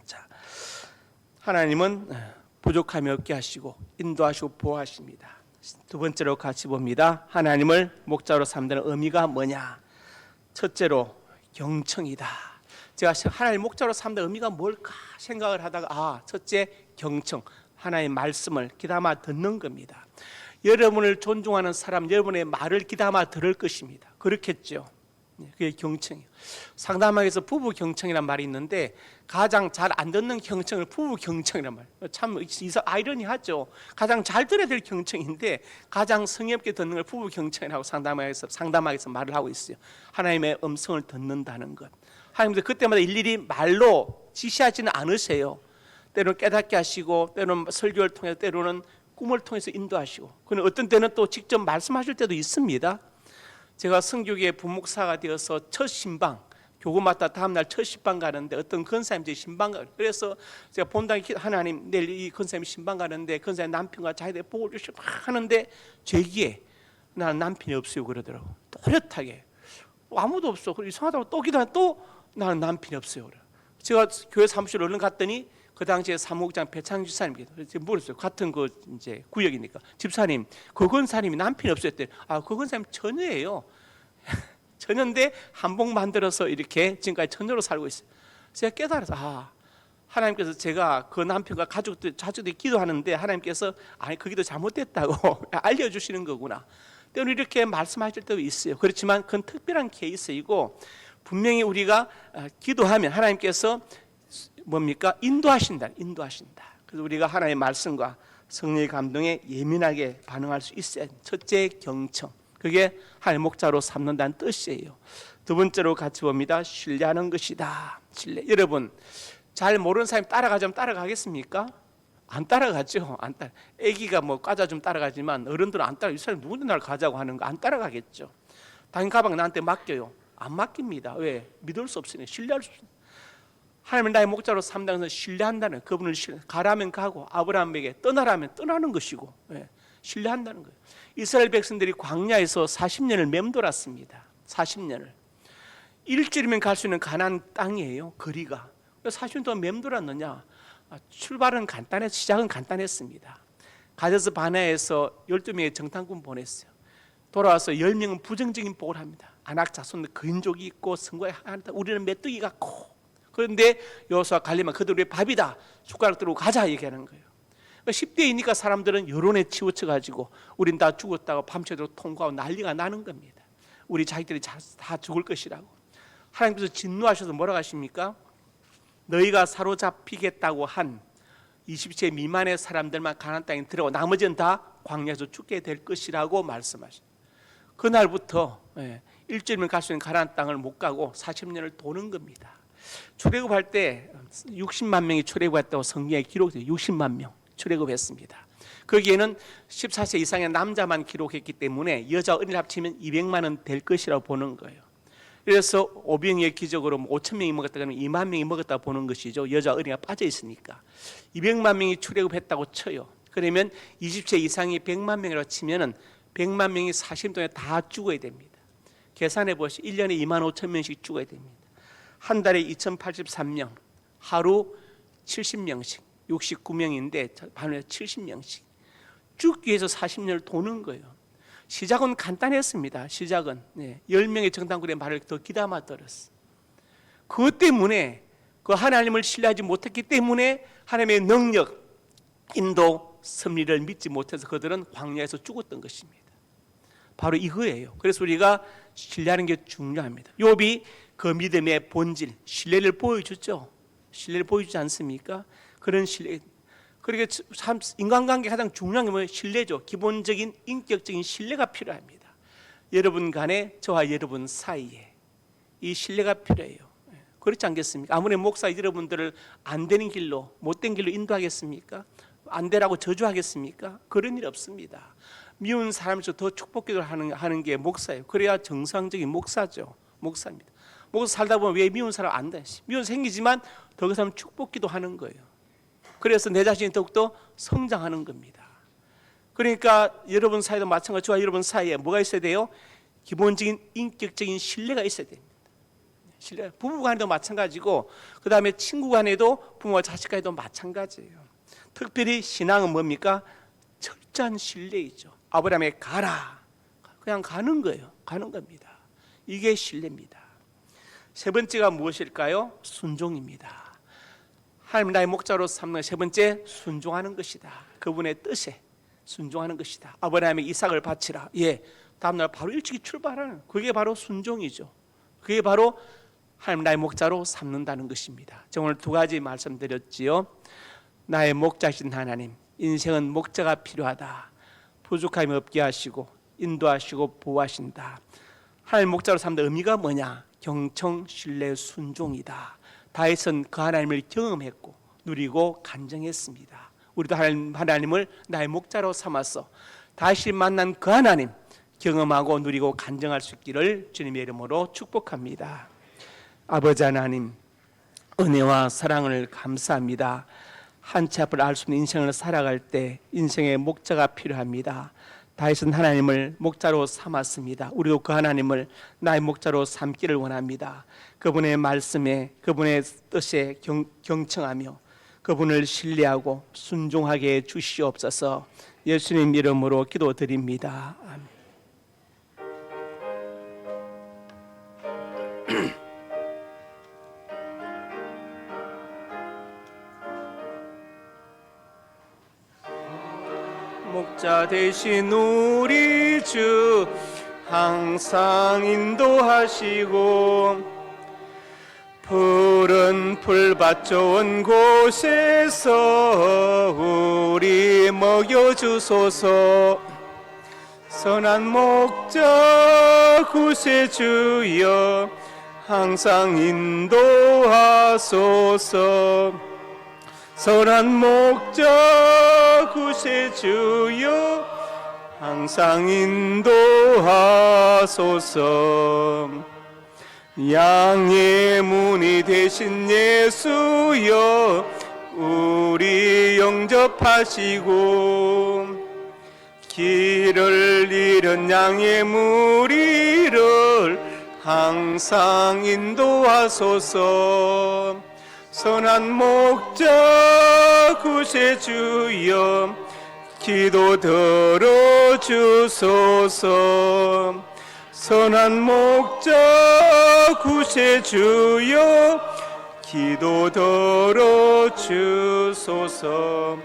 자, 하나님은 부족함이 없게 하시고 인도하시고 보호하십니다. 두 번째로 같이 봅니다. 하나님을 목자로 삼는 의미가 뭐냐? 첫째로 경청이다. 제가 하나님 목자로 삼는 의미가 뭘까 생각을 하다가 첫째 경청, 하나님의 말씀을 귀담아 듣는 겁니다. 여러분을 존중하는 사람, 여러분의 말을 귀담아 들을 것입니다. 그렇겠죠? 그게 경청이에요. 상담학에서 부부 경청이란 말이 있는데 가장 잘 안 듣는 경청을 부부 경청이란 말이에요. 참 아이러니하죠. 가장 잘 들어야 될 경청인데 가장 성의 없게 듣는 걸 부부 경청이라고 상담학에서 말을 하고 있어요. 하나님의 음성을 듣는다는 것. 하나님께서 그때마다 일일이 말로 지시하지는 않으세요. 때로는 깨닫게 하시고, 때로는 설교를 통해서, 때로는 꿈을 통해서 인도하시고, 그는 어떤 때는 또 직접 말씀하실 때도 있습니다. 제가 성교계 부목사가 되어서 첫 신방, 교구 맡다 다음날 첫 신방 가는데 어떤 권사님 제 신방 가, 그래서 제가 본당에 하나님 내일 이 권사님 신방 가는데 권사님 남편과 자기들 보고 주시고 하는데 제기에 나는 남편이 없어요 그러더라고. 또렷하게 아무도 없어. 그리고 이상하다고 또 기도하면 또 나는 남편이 없어요 그래. 제가 교회 사무실 얼른 갔더니 그 당시에 사무국장 배창 집사님께서 물었어요. 같은 그 이제 구역이니까 집사님, 그 권사님이 남편이 없었대. 그 권사님 처녀예요. 처녀인데 한복 만들어서 이렇게 지금까지 처녀로 살고 있어요. 제가 깨달아서 하나님께서 제가 그 남편과 자주들이 기도하는데 하나님께서 그 기도 잘못됐다고 알려주시는 거구나. 때로는 이렇게 말씀하실 때도 있어요. 그렇지만 그건 특별한 케이스이고 분명히 우리가 기도하면 하나님께서 뭡니까? 인도하신다. 그래서 우리가 하나님의 말씀과 성령의 감동에 예민하게 반응할 수 있어야 합니다. 첫째 경청, 그게 하나님의 목자로 삼는다는 뜻이에요. 두 번째로 같이 봅니다. 신뢰하는 것이다. 신뢰. 여러분 잘 모르는 사람이 따라가자면 따라가겠습니까? 안 따라가죠. 안 따라. 아기가 뭐 과자 좀 따라가지만 어른들은 안 따라. 이 사람이 누군데 날 가자고 하는 거 안 따라가겠죠. 당신 가방 나한테 맡겨요. 안 맡깁니다. 왜? 믿을 수 없으니, 신뢰할 수 없으니. 하나님은 나의 목자로 삼다는 것은 신뢰한다는, 그분을 가라면 가고 아브라함에게 떠나라면 떠나는 것이고, 신뢰한다는 거예요. 이스라엘 백성들이 광야에서 40년을 맴돌았습니다. 40년을. 일주일이면 갈 수 있는 가나안 땅이에요. 거리가. 40년 동안 맴돌았느냐? 출발은 간단해서 시작은 간단했습니다. 가데스 바네아에서 12명의 정탐꾼 보냈어요. 돌아와서 10명은 부정적인 보고를 합니다. 아낙 자손들 거인족이 있고 성과에 하나다. 우리는 메뚜기 같고. 그런데 여호수아 갈림은 그들 우리의 밥이다. 숟가락 들고 가자 얘기하는 거예요. 10대이니까 사람들은 여론에 치우쳐가지고 우린 다 죽었다고 밤새도록 통과하고 난리가 나는 겁니다. 우리 자식들이 다 죽을 것이라고. 하나님께서 진노하셔서 뭐라고 하십니까? 너희가 사로잡히겠다고 한 20세 미만의 사람들만 가나안 땅에 들어가고 나머지는 다 광야에서 죽게 될 것이라고 말씀하십니다. 그날부터 일주일만 갈 수 있는 가나안 땅을 못 가고 40년을 도는 겁니다. 출애굽할 때 60만 명이 출애굽했다고 성경에 기록돼요. 60만 명 출애굽했습니다. 거기에는 14세 이상의 남자만 기록했기 때문에 여자 어린이 합치면 200만은 될 것이라고 보는 거예요. 그래서 오병이의 기적으로 5천 명이 먹었다 그러면 2만 명이 먹었다 보는 것이죠. 여자 어린이가 빠져 있으니까 200만 명이 출애굽했다고 쳐요. 그러면 20세 이상이 100만 명이라고 치면은 100만 명이 40년 동안 다 죽어야 됩니다. 계산해 보시죠. 1년에 2만 5천 명씩 죽어야 됩니다. 한 달에 2083명, 하루 70명씩, 69명인데 반에 70명씩 죽기 위해서 40년을 도는 거예요. 시작은 간단했습니다. 시작은 10명의 정당군의 말을 더 귀담아 들었어. 그것 때문에 그 하나님을 신뢰하지 못했기 때문에 하나님의 능력, 인도, 섭리를 믿지 못해서 그들은 광야에서 죽었던 것입니다. 바로 이거예요. 그래서 우리가 신뢰하는 게 중요합니다. 욥이 그 믿음의 본질, 신뢰를 보여줬죠. 신뢰를 보여주지 않습니까? 그런 신뢰. 그러니까 참 인간관계 가장 중요한 게 뭐예요? 신뢰죠. 기본적인 인격적인 신뢰가 필요합니다. 여러분 간에, 저와 여러분 사이에 이 신뢰가 필요해요. 그렇지 않겠습니까? 아무리 목사 여러분들을 안 되는 길로, 못된 길로 인도하겠습니까? 안 되라고 저주하겠습니까? 그런 일 없습니다. 미운 사람에서 더 축복기도를 하는 게 목사예요. 그래야 정상적인 목사죠. 목사입니다. 목사 살다 보면 왜 미운 사람 안 돼? 미운 생기지만 더 그 사람 축복기도 하는 거예요. 그래서 내 자신이 더욱더 성장하는 겁니다. 그러니까 여러분 사이도 마찬가지로 저와 여러분 사이에 뭐가 있어야 돼요? 기본적인 인격적인 신뢰가 있어야 됩니다. 신뢰. 부부 간에도 마찬가지고 그 다음에 친구 간에도 부모와 자식 간에도 마찬가지예요. 특별히 신앙은 뭡니까? 철저한 신뢰이죠. 아브라함의 가라. 그냥 가는 거예요. 가는 겁니다. 이게 신뢰입니다. 세 번째가 무엇일까요? 순종입니다. 하나님 나의 목자로 삼는 세 번째, 순종하는 것이다. 그분의 뜻에 순종하는 것이다. 아브라함의 이삭을 바치라. 다음날 바로 일찍이 출발하는, 그게 바로 순종이죠. 그게 바로 하나님 나의 목자로 삼는다는 것입니다. 제가 오늘 두 가지 말씀드렸지요. 나의 목자신 하나님, 인생은 목자가 필요하다. 부족함이 없게 하시고 인도하시고 보호하신다. 하나님 목자로 삼는 의미가 뭐냐? 경청, 신뢰, 순종이다. 다윗은 그 하나님을 경험했고 누리고 간증했습니다. 우리도 하나님을 나의 목자로 삼아서 다시 만난 그 하나님 경험하고 누리고 간증할 수 있기를 주님의 이름으로 축복합니다. 아버지 하나님, 은혜와 사랑을 감사합니다. 한치 앞을 알 수 없는 인생을 살아갈 때 인생의 목자가 필요합니다. 다윗은 하나님을 목자로 삼았습니다. 우리도 그 하나님을 나의 목자로 삼기를 원합니다. 그분의 말씀에, 그분의 뜻에 경청하며 그분을 신뢰하고 순종하게 해 주시옵소서. 예수님 이름으로 기도드립니다. 아멘. 목자 되신 우리 주 항상 인도하시고 푸른 풀밭 좋은 곳에서 우리 먹여주소서. 선한 목자 구세주여 항상 인도하소서. 선한 목자 구세주여 항상 인도하소서. 양의 문이 되신 예수여 우리 영접하시고 길을 잃은 양의 무리를 항상 인도하소서. 선한 목자 구세주여 기도 들어주소서. 선한 목자 구세주여 기도 들어주소서.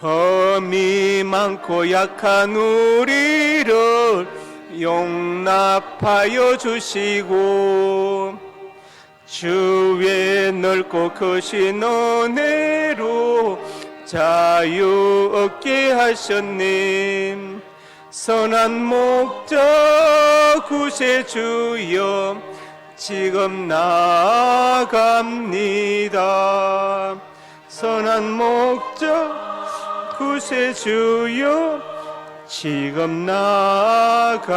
험이 많고 약한 우리를 용납하여 주시고 주의 넓고 크신 은혜로 자유 얻게 하셨님. 선한 목적 구세주여 지금 나아갑니다. 선한 목적 구세주여 지금 나아갑니다.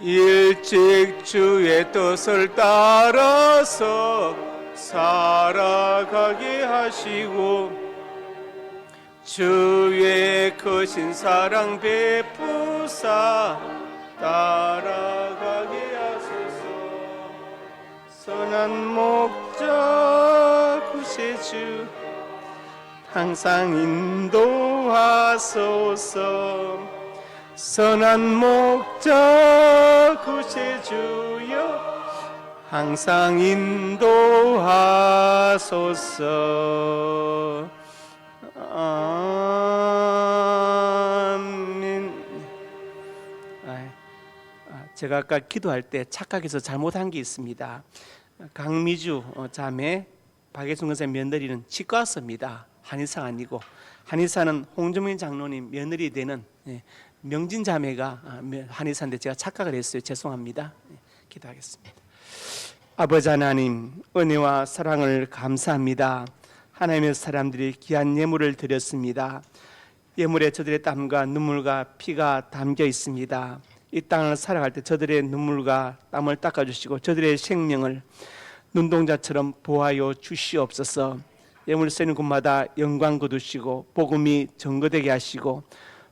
일찍 주의 뜻을 따라서 살아가게 하시고 주의 크신 사랑 베푸사 따라가게 하소서. 선한 목적 구세주 항상 인도하소서. 선한 목적 구세주여 항상 인도하소서. 아멘. 제가 아까 기도할 때 착각해서 잘못한 게 있습니다. 강미주 자매 박예순 권사의 며느리는 치과였습니다. 한의사 아니고, 한의사는 홍정민 장로님 며느리 되는 명진 자매가 한의사인데 제가 착각을 했어요. 죄송합니다. 기도하겠습니다. 아버지 하나님, 은혜와 사랑을 감사합니다. 하나님의 사람들이 귀한 예물을 드렸습니다. 예물에 저들의 땀과 눈물과 피가 담겨 있습니다. 이 땅을 살아갈 때 저들의 눈물과 땀을 닦아주시고 저들의 생명을 눈동자처럼 보하여 주시옵소서. 예물 쓰는 곳마다 영광 거두시고 복음이 증거되게 하시고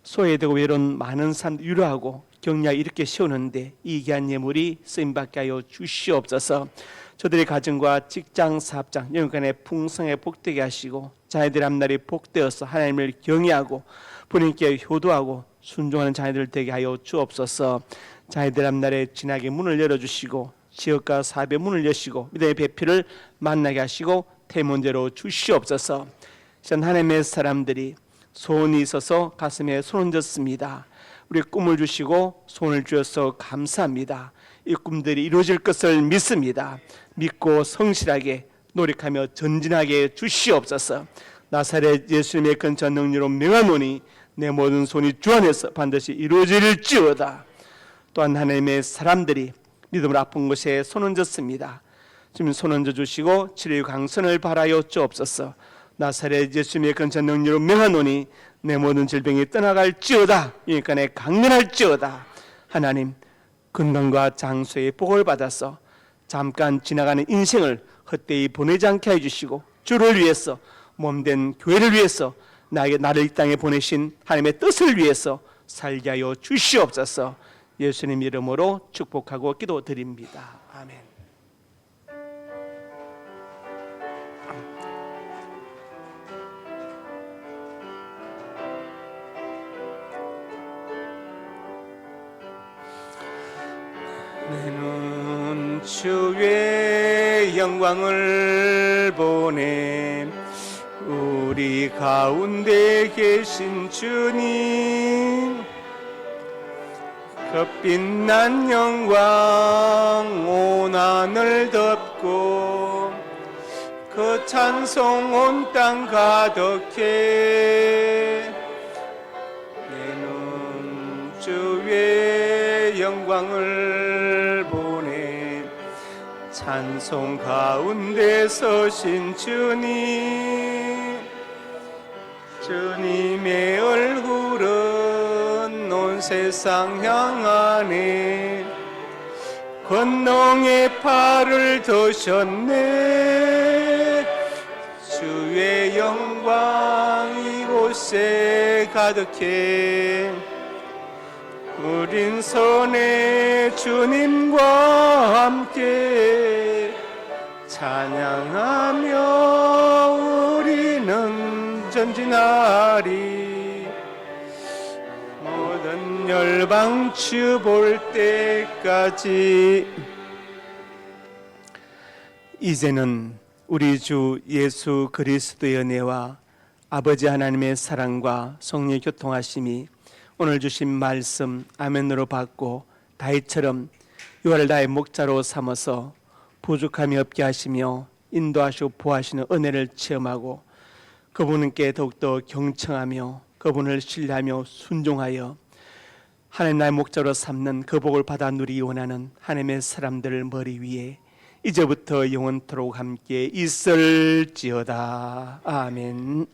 소외되고 외로운 많은 사람들 위로하고 격려 이렇게 세우는데 이 귀한 예물이 쓰임받게 하여 주시옵소서. 저들의 가정과 직장, 사업장, 영육간에 풍성하게 복되게 하시고 자녀들의 앞날이 복되어서 하나님을 경외하고 부모님께 효도하고 순종하는 자녀들 되게 하여 주옵소서. 자녀들 앞날에 진하게 문을 열어주시고 지역과 사업의 문을 여시고 믿음의 배필을 만나게 하시고 태문제로 주시옵소서. 전 하나님의 사람들이 소원이 있어서 가슴에 손을 얹었습니다. 우리 꿈을 주시고 소원을 주셔서 감사합니다. 이 꿈들이 이루어질 것을 믿습니다. 믿고 성실하게 노력하며 전진하게 주시옵소서. 나사렛 예수님의 근처 능력으로 명하노니 내 모든 손이 주 안에서 반드시 이루어질지어다. 또한 하나님의 사람들이 믿음으로 아픈 곳에 손 얹었습니다. 지금 손 얹어 주시고 치료의 강선을 바라여 주옵소서. 나사렛 예수님의 근처 능력으로 명하노니 내 모든 질병이 떠나갈지어다. 그러니까 강건할지어다. 하나님, 건강과 장수의 복을 받아서 잠깐 지나가는 인생을 헛되이 보내지 않게 해주시고 주를 위해서 몸된 교회를 위해서 나를 이 땅에 보내신 하나님의 뜻을 위해서 살게 하여 주시옵소서. 예수님 이름으로 축복하고 기도드립니다. 아멘. 내는 주의 영광을 보내 우리 가운데 계신 주님 그 빛난 영광 온 하늘 덮고 그 찬송 온 땅 가득해 내는 주의 영광을 보내 찬송 가운데 서신 주님의 얼굴은 온 세상 향하네 권능의 팔을 드셨네 주의 영광 이곳에 가득해 우린 선의 주님과 함께 찬양하며 우리는 전진하리 모든 열방 주 볼 때까지. 이제는 우리 주 예수 그리스도의 은혜와 아버지 하나님의 사랑과 성령의 교통하심이 오늘 주신 말씀 아멘으로 받고 다윗처럼 유아를 나의 목자로 삼아서 부족함이 없게 하시며 인도하시고 보호하시는 은혜를 체험하고 그분께 더욱더 경청하며 그분을 신뢰하며 순종하여 하나님 나의 목자로 삼는 그 복을 받아 누리기 원하는 하나님의 사람들 머리 위에 이제부터 영원토록 함께 있을지어다. 아멘.